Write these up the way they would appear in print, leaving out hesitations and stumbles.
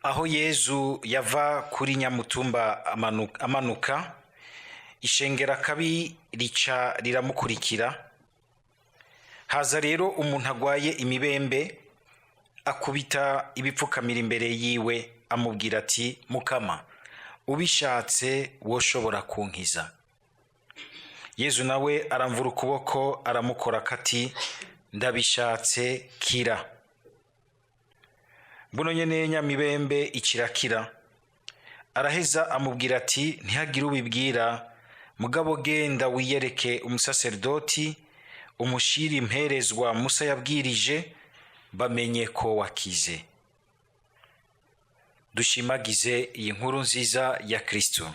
aho Yezu yava kuri Nyamutumba amanuka, ishengera kabi rica riramukurikira. Haza rero umuntu agwaye imibembe, akubita ibipfukamira imbere yiwe, amubwira ati, Mukama, ubishatse woshobora kunkiza. Yezu nawe aramvura ukuboko, aramukora kati, ndabishatse kira. Buno nyene nyamibembe ikirakira. Araheza amubwira ati, ntihagire ubibwira, mugabo genda wiyereke umusaserdoti, umushiri imperezwa Musa yabwirije, bamenye ko wakize. Dushimagize iyi nkuru nziza ya Kristo.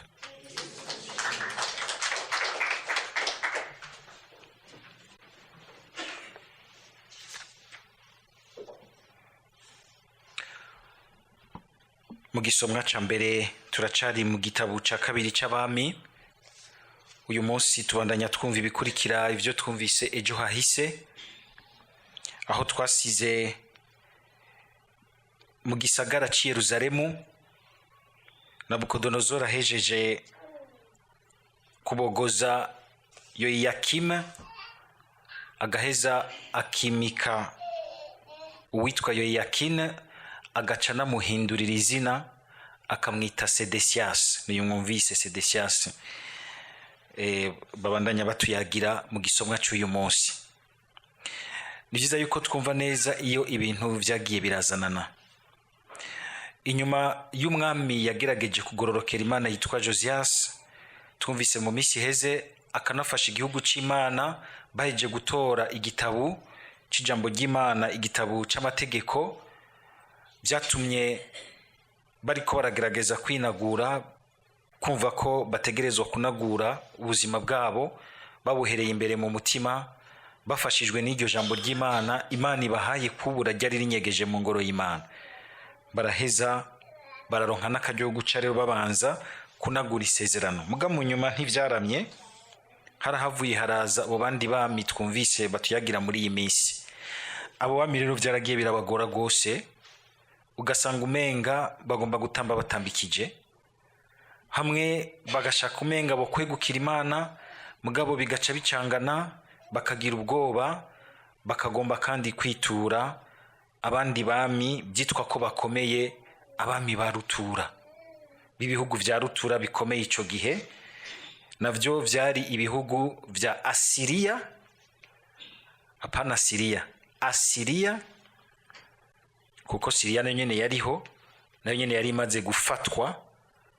Mu gisomwa ca mbere turacari mu gitabo ca kabiri c'Abami. Uyu munsi tubandanya twumva ibikurikira ivyo twumvise ejo hahise, aho twasize mu gisagara ci Yerusalemu Nabukodonozora ahejeje kubogoza Yoyakimu, agaheza akimika uwitwa Yoyakini, agaca namuhindurira izina akamwita Sedesias. Niyo mwumvise Sedesias babandanya batuyagira mu gisomwa cy'uyu munsi. Ni byiza yuko twumva neza iyo ibintu vyagiye birazanana. Inyuma y'umwami yagerageje kugororokera Imana yitwa Josias, twumvise mu misi heze akanafasha igihugu c'Imana, baheje gutora igitabu c'ijambo ry'Imana, igitabu c'amategeko, vyatumye bariko baragerageza kwinagura, kumva ko bategerezwa kunagura ubuzima bwabo babuhereye imbere mu mutima, bafashijwe n'iryo jambo ry'Imana Imana ibahaye kubura ryari rinyegeje mu ngoro y'Imana. Baraheza bararonka n'akaryo guca rero babanza kunagura isezerano. Muga mu nyuma ntivyaramye, harahavuye haraza abo bandi bami twumvise batuyagira muri iyi minsi. Abo bami rero vyaragiye birabagora gose, ugasanga umenga bagomba gutamba batambikije, hamwe bagashaka umenga bo kwegukira Imana, mugabo bigaca bicangana, bakagira ubwoba, bakagomba kandi kwitura abandi bami byitwa ko bakomeye, abami ba rutura b'ibihugu vya rutura bikomeye ico gihe. Navyo vyari ibihugu vya Asiriya, hapana Siriya, Asiriya, kuko Siriya nayo nyene yariho, nayo nyene yari imaze gufatwa,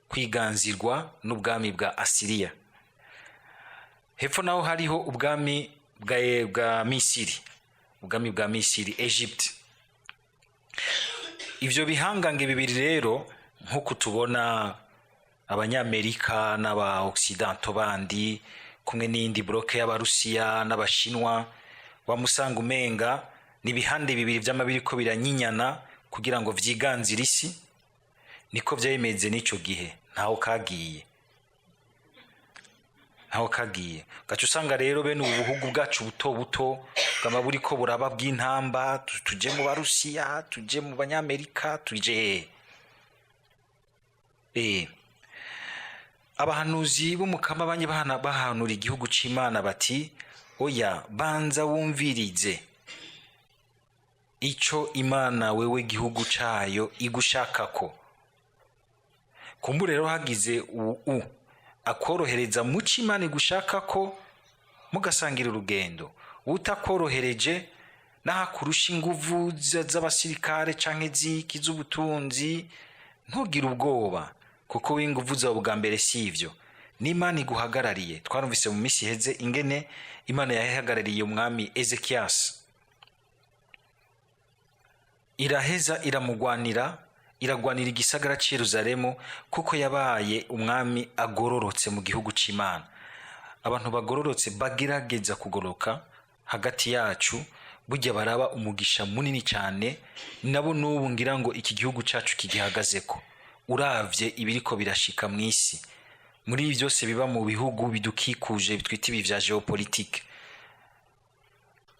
kwiganzirwa n'ubwami bwa Asiriya. Hepfo naho hariho ubwami bwa Misiri, ubwami bwa Misiri, Egypt. Ivyo bihangange bibiri rero, nkuko tubona abanyamerika n'aba Occidental bandi kumwe n'indi bloke y'Abarusiya n'Abashinwa, wamusanga umenga ni bihande bibiri vy'amabiri ko biranyinyana kugira ngo vyiganzire isi. Niko vyayemeze n'ico gihe, ntaho kagiye. Gaca usanga rero bene ubuhugu bwacu buto buto bwama buriko buraba bw'intamba, tuje mu Barusiya, tuje mu Banyamerika, tuje abahanuzi b'Umukama banye bahanura igihugu c'Imana bati, oya banza wumvirize ico Imana wewe gihugu cayo igushakako. Kumbure rero hagize akorohereza muco Imana igushakako, mugasangira urugendo. Utakorohereje nahakurusha inguvu z'abasirikare canke ziki z'ubutunzi, ntugire ubwoba, kuko w'inguvu zawe bwa mbere sivyo, n'Imana iguhagarariye. Twarumvise mu misi heze ingene Imana yahagarariye umwami Ezekias, iraheza iragwanira igisagara ci Yerusalemu, kuko yabaye umwami agororotse mu gihugu c'Imana. Abantu bagororotse bagerageza kugoroka hagati yacu, burya baraba umugisha munini cyane, nabo n'ubu ngira ngo iki gihugu cacu kigihagazeko. Uravye ibiriko birashika mw'isi, muri byose biba mu bihugu bidukikuje bitwita ibi vya geopolitique,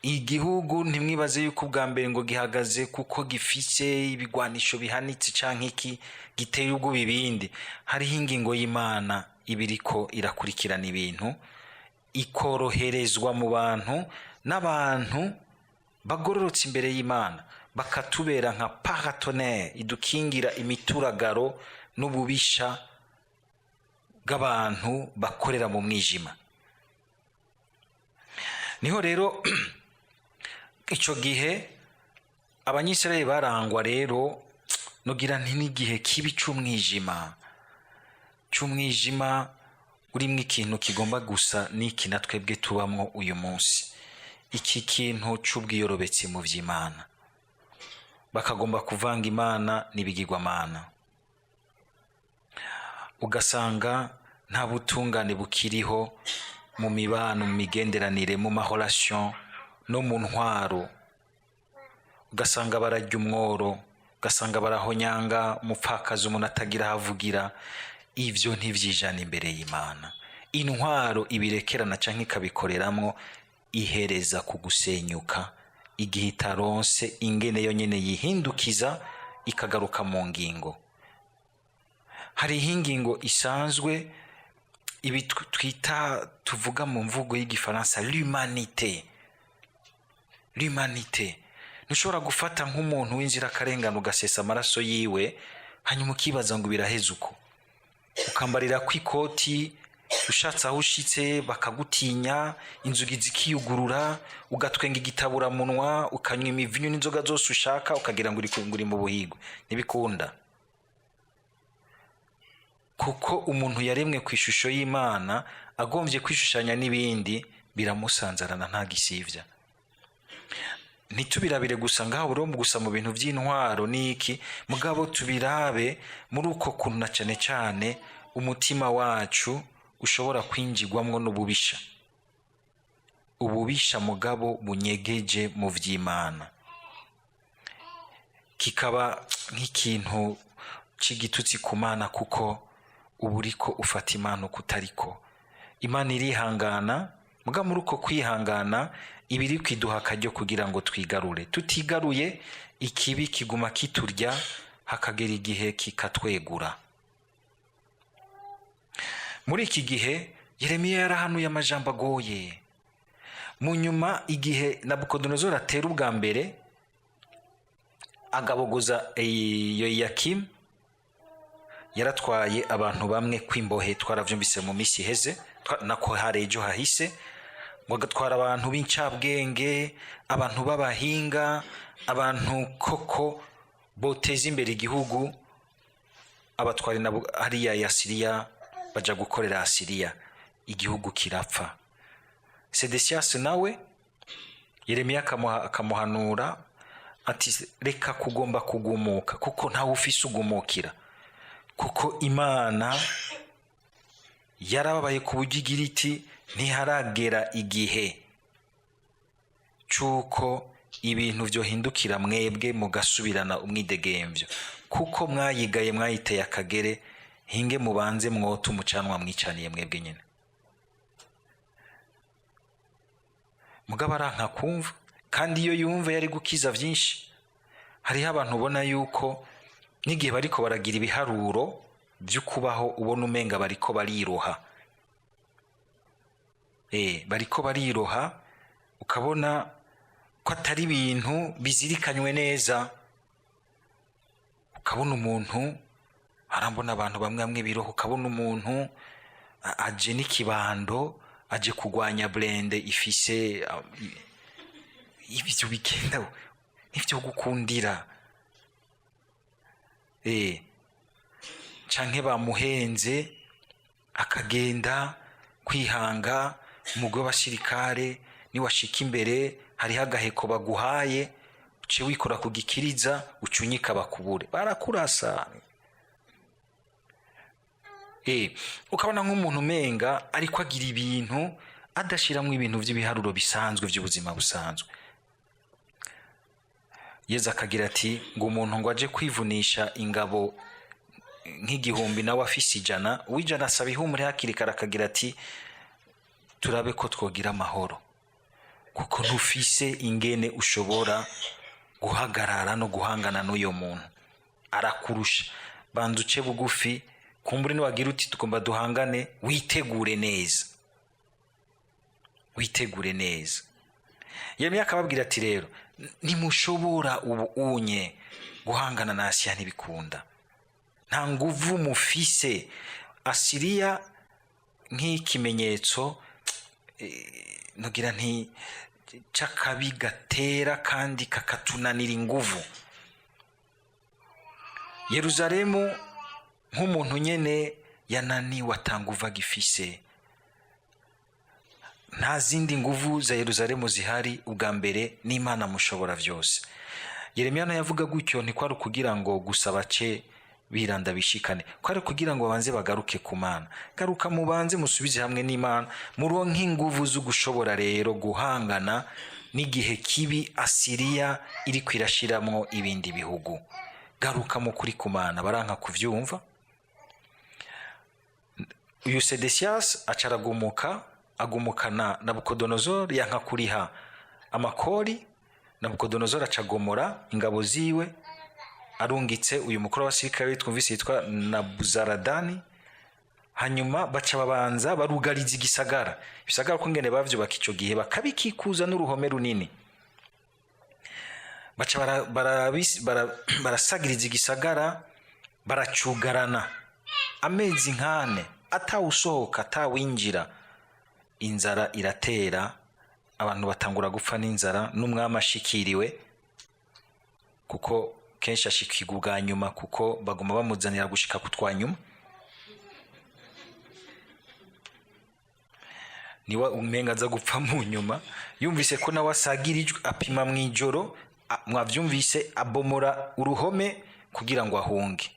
igihugu ntimwibaze yuko ubwa mbere ngo gihagaze kuko gifise ibigwanisho bihanitse canke iki giteye ubwo ibindi. Hariho ingingo y'Imana ibiriko irakurikirana ibintu, ikoroherezwa mu bantu, n'abantu bagororotse imbere y'Imana bakatubera nka paratonere idukingira imituragaro n'ububisha bw'abantu bakorera mu mwijima. Niho rero ico gihe abanyisirayeli barangwa rero nogira nti n'igihe kibi c'umwijima urimwo ikintu kigomba gusa n'iki na twebwe tubamwo uyu munsi, iki kintu c'ubwiyorobetsi mu vy'Imana. Bakagomba kuvanga Imana n'ibigirwamana, ugasanga nta butungane bukiriho mu mibano, mu migenderanire, mu mahorasyon no mu ntwaro. Ugasanga bararya umworo, ugasanga barahonyanga umupfakazi, umuntu atagira ahavugira. Ivyo ntivyijana imbere y'Imana. Intwaro ibirekerana canke ikabikoreramwo ihereza kugusenyuka igihe itaronse ingene yonyene yihindukiza ikagaruka mu ngingo. Hariho ingingo isanzwe ibi twita, tuvuga mu mvugo y'igifaransa l'humanité. Ntushobora gufata nk'umuntu w'inzirakarengane ugasesa amaraso yiwe hanyuma ukibaza ngo biraheze uko, ukambarira kw'ikoti, ushatse aho ushitse bakagutinya, inzugi zikiyugurura, ugatwenga igitabuраmunwa, ukanywa imivinyu n'inzoga zose ushaka, ukagira ngo uri mu buhigwe. Ntibikunda, kuko umuntu yaremwe ku ishusho y'Imana, agombye kwishushanya n'ibindi, biramusanzarana nta gisivya. Ntitubirabire gusa ngaho buri gusa mu bintu by'intwaro n'iki, mugabo tubirabe muri uko kuntu na cane cane umutima wacu ushobora kwinjirwamwo n'ububisha, ububisha mugabo bunyegeje mu vy'Imana, kikaba nk'ikintu c'igitutsi ku Mana, kuko ubu uriko ufata Imana uko utariko. Imana irihangana, mugabo muri uko kwihangana ibiri kwiduha akaryo kugira ngo twigarure. Tutigaruye ikibi kiguma kiturya, hakagera igihe kikatwegura. Muri iki gihe Yeremiya yarahanuye amajambo agoye. Mu nyuma igihe Nabukodonozori atera ubwa mbere agabogoza Yoyakimu, yaratwaye abantu bamwe kw'imbohe, twaravyumvise mu misi heze nako harejo hahise, ngo agatwara abantu b'incabwenge, abantu b'abahinga, abantu koko boteza imbere igihugu, abatwari nabo hariya ya Siriya, baja gukorera Asiriya, igihugu kirapfa. Sedesias nawe Yeremiya akamuhanura ati reka kugomba kugumuka, kuko ntawe ufise ugumukira, kuko Imana yarababaye ku buryo igira iti ntiharagera igihe c'uko ibintu vyohindukira mwebwe mugasubirana umwidegemvyo, kuko mwayigaye mwayiteye akagere, hinge mubanze mwote umucanwa mwicaniye mwebwe nyene. Mugabo aranka kumva, kandi iyo yumva yari gukiza vyinshi. Hariho abantu ubona yuko n'igihe bariko baragira ibiharuro vy'ukubaho ubona umenga bariko bariroha, bariko bariroha, ukabona ko atari ibintu bizirikanywe neza. Ukabona umuntu, arambona abantu bamwe bamwe biroha, ukabona umuntu aje n'ikibando, aje kugwanya blende ifise ibyo bigenda n'ivyo gukundira, canke bamuhenze akagenda kwihanga. Umugwi w'abashirikare niwashika imbere hariho agaheko baguhaye, uce wikora kugikiriza, ucunyika bakubure, barakurasa. Ukabona nk'umuntu umenga ariko agira ibintu adashiramwo ibintu vy'ibiharuro bisanzwe vy'ubuzima busanzwe. Yezu akagira ati ngo umuntu ngo aje kwivunisha ingabo nk'igihumbi nawe afise 100, uwijana asaba ihumure hakiri kare, akagira ati turabe ko twogira amahoro, kuko ntufise ingene ushobora guhagarara no guhangana n'uyo muntu, arakurusha. Banza uce bugufi, kumbure niwagira uti tugomba duhangane, witegure neza, witegure neza. Yeremiya akababwira ati rero ntimushobora ubu unye guhangana na Asiya, ntibikunda, nta nguvu mufise. Asiriya nk'ikimenyetso nugira nti c'akabi gatera kandi kakatunanira inguvu. Yeruzalemu nk'umuntu nyene yananiwe, atanguva gifise, nta zindi nguvu za Yeruzalemu zihari. Ubwa mbere n'Imana mushobora vyose. Yeremiya yavuga gutyo ntikwari kugira ngo gusa bace biranda bishikane, kwari kugira ngo babanze bagaruke ku Mana. Garuka mubanze musubize hamwe n'Imana, muronke inguvu zo gushobora rero guhangana n'igihe kibi Asiriya iri kwirashiramwo ibindi bihugu. Garuka mu kuri ku Mana. Baranka kuvyumva. Uyu Sedesiyasi acaragumuka, agumukana Nabukodonozori, yanka kuriha amakori. Nabukodonozori acagomora ingabo ziwe, arungitse uyu mukuru w'abasirikare twumvise yitwa Nabuzaradani. Hanyuma baca babanza barugariza igisagara. Ibisagara ko ngene bavyubaka ico gihe bakabikikuza n'uruhome runini. Baca barasagiriza igisagara, baracugarana amezi nkane, atawusohoka atawinjira. Inzara iratera, abantu batangura gupfa n'inzara, n'umwami ashikiriwe, kuko kenshi ashikirwa ubwa nyuma, kuko baguma bamuzanira gushika kutwa nyuma. Niwa umenga aza gupfa mu nyuma. Yumvise ko nawe asagirijwe, apima mwijoro, mwavyumvise, abomora uruhome kugira ngo ahunge.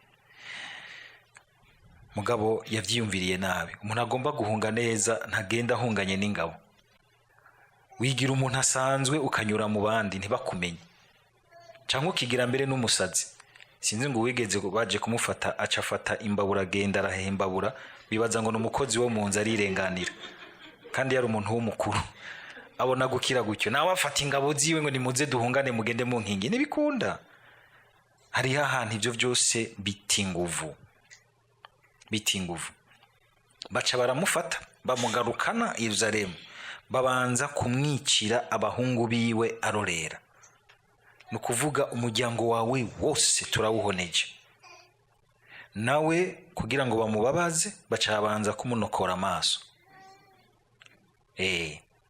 Mugabo yavyiyumviriye nabi. Umuntu agomba guhunga neza ntagenda ahunganye n'ingabo. Wigira umuntu asanzwe ukanyura mu bandi ntibakumenye, cyangwa ukigira mbere n'umusazi. Sinzi ngo wigeze baje kumufata acafata imbabura, agenda arahembabura, bibaza ngo n'umukozi wo mu nzu arirenganira, kandi yari umuntu w'umukuru. Abona gukira gutyo, nawe afata ingabo ziwe ngo nimuze duhungane mugende mu nkingi. Ntibikunda. Hari ahantu ivyo byose bitinguvu, bitinguvu. Baca baramufata, bamugarukana i Yerusalemu, babanza kumwicira abahungu biwe arorera. Nukuvuga umuryango wawe wose turawuhoneje. Nawe kugira ngo bamubabaze, baca babanza kumunokora amaso.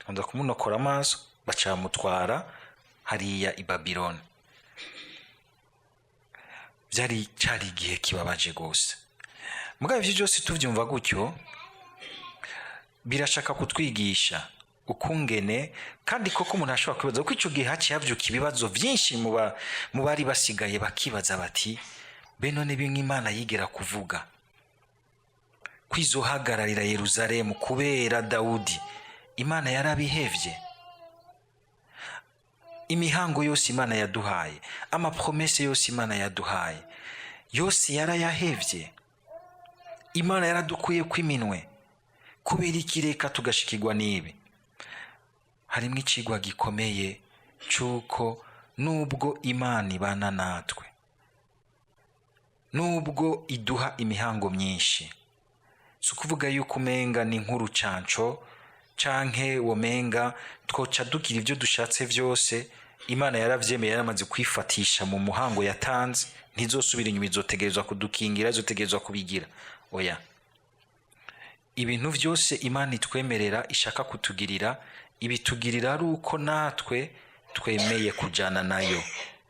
Babanza kumunokora amaso, baca bamutwara hariya i Babiloni. Byari cari igihe kibabaje gose. Mugabo ivyo byose tuvyumva gutyo, birashaka kutwigisha ukungene, kandi koko umuntu ashobora kwibaza ko ico gihe haciye havyuka ibibazo vyinshi mu bari basigaye, bakibaza bati be none bimwe Imana yigera kuvuga kwizohagararira Yeruzalemu kubera Dawudi, Imana yarabihevye. Imihango yose Imana yaduhaye, amapromese yose Imana yaduhaye, yose yarayahevye. Imana yaradukuye kwiminwe, kubera ikireka tugashikirwa n'ibi. Harimwo icigwa gikomeye cyuko nubwo Imana ibana natwe, nubwo iduha imihango myinshi, si ukuvuga yuko umenga ni nk'urucanco canke womenga twoca dugira ivyo dushatse vyose. Imana yaravyemeye, yaramaze kwifatisha mu muhango yatanze, ntizosubira inyuma, izotegerezwa kudukingira, izotegerezwa kubigira. Oya, ibintu vyose Imana itwemerera, ishaka kutugirira, ibitugirira ari uko natwe twemeye kujana nayo,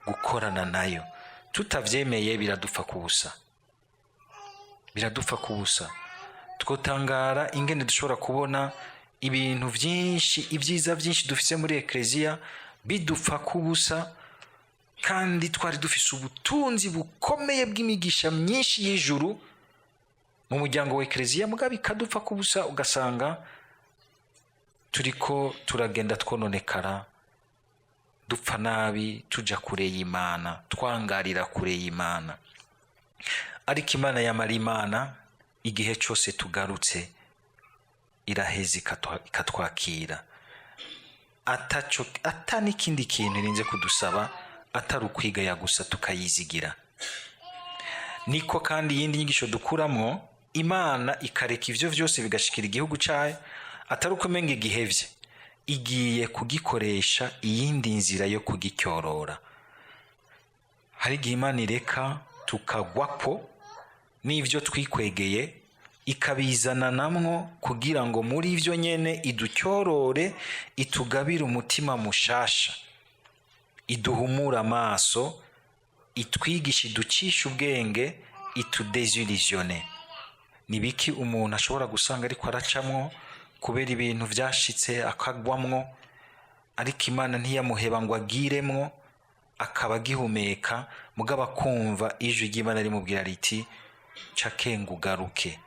gukorana nayo. Tutavyemeye biradupfa kubusa, biradupfa kubusa. Twotangara ingene dushobora kubona ibintu vyinshi, ibyiza vyinshi dufise muri Ekleziya bidupfa kubusa, kandi twari dufise ubutunzi bukomeye bw'imigisha myinshi y'ijuru mu muryango wa Ekleziya, mugabe ikadupfa kubusa. Ugasanga turiko turagenda twononekara, dupfa nabi, tuja kure y'Imana, twangarira kure y'Imana. Ariko Imana yamara Imana, igihe cyose tugarutse iraheza ikatwakira. n'ikindi kintu irinze kudusaba atari ukwigaya gusa tukayizigira. Niko kandi iyindi nyigisho dukuramo, Imana ikareka ivyo vyose bigashikira igihugu cayo atari uko umenga igihevye, igiye kugikoresha iyindi nzira yo kugicyorora. Hari igihe Imana ireka tukagwapo n'ivyo twikwegeye, ikabizana namwo kugira ngo muri ivyo nyene iducyorore, itugabire umutima mushasha, iduhumura amaso, itwigisha, iducisha ubwenge, itudezillusione. Nibiki umuntu ashobora gusanga ariko aracamwo kubera ibintu vyashitse akagwamwo, ariko Imana ntiyamuheba ngo agiremwo, akaba agihumeka, mugabo akumva ijwi ry'Imana rimubwira riti cakenga ugaruke,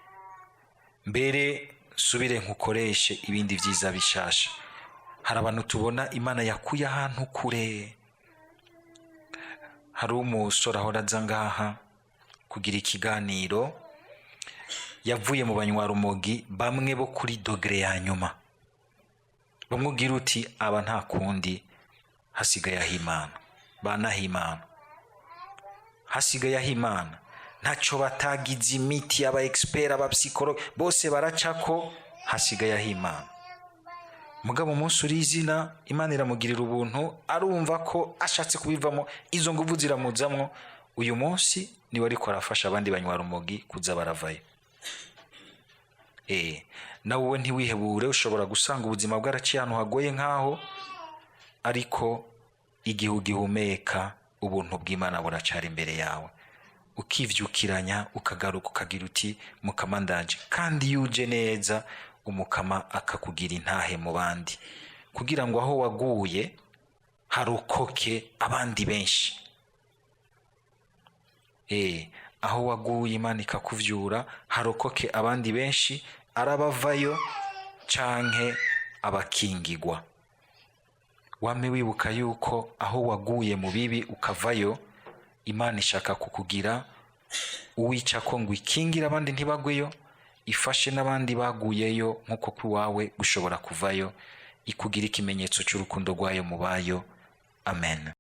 mbere subire nkukoreshe ibindi vyiza bishasha. Hari abantu tubona Imana yakuye ahantu kure. Hari umusore ahora aza ngaha kugira ikiganiro, yavuye mu banywarumogi bamwe bo kuri dogere ya nyuma, bamubwira uti aba nta kundi, hasigaye ahimana, banahimana, hasigaye ahimana, ntaco batagize imiti, aba expert, aba psychologue bose baracako, hasigaye ahimana. Mugabo umunsi urizina, Imana iramugirira ubuntu, arumva ko ashatse kubivamo, izo nguvu ziramuzamwo, uyu munsi niwe ariko arafasha abandi banywarumogi kuza baravayo. Nawe wowe ntiwihebure, ushobora gusanga ubuzima bwaraciye ahantu hagoye nkaho, ariko igihe ugihumeka ubuntu bw'Imana buracari imbere yawe, ukivyukiranya ukagaruka ukagira uti Mukama ndaje. Kandi iyo uje neza, Umukama akakugira intahe mu bandi, kugira ngo aho waguye harokoke abandi benshi. Aho waguye Imana ikakuvyura, harokoke abandi benshi, arabavayo canke abakingigwa. Wame wibuka yuko aho waguye mu bibi ukavayo, Imana ishaka kukugira uwicako ngo ikingira abandi ntibagweyo, ifashe n'abandi baguyeyo nkuko kwiwawe gushobora kuvayo, ikugira ikimenyetso cy'urukundo rwayo mu bayo. Amen.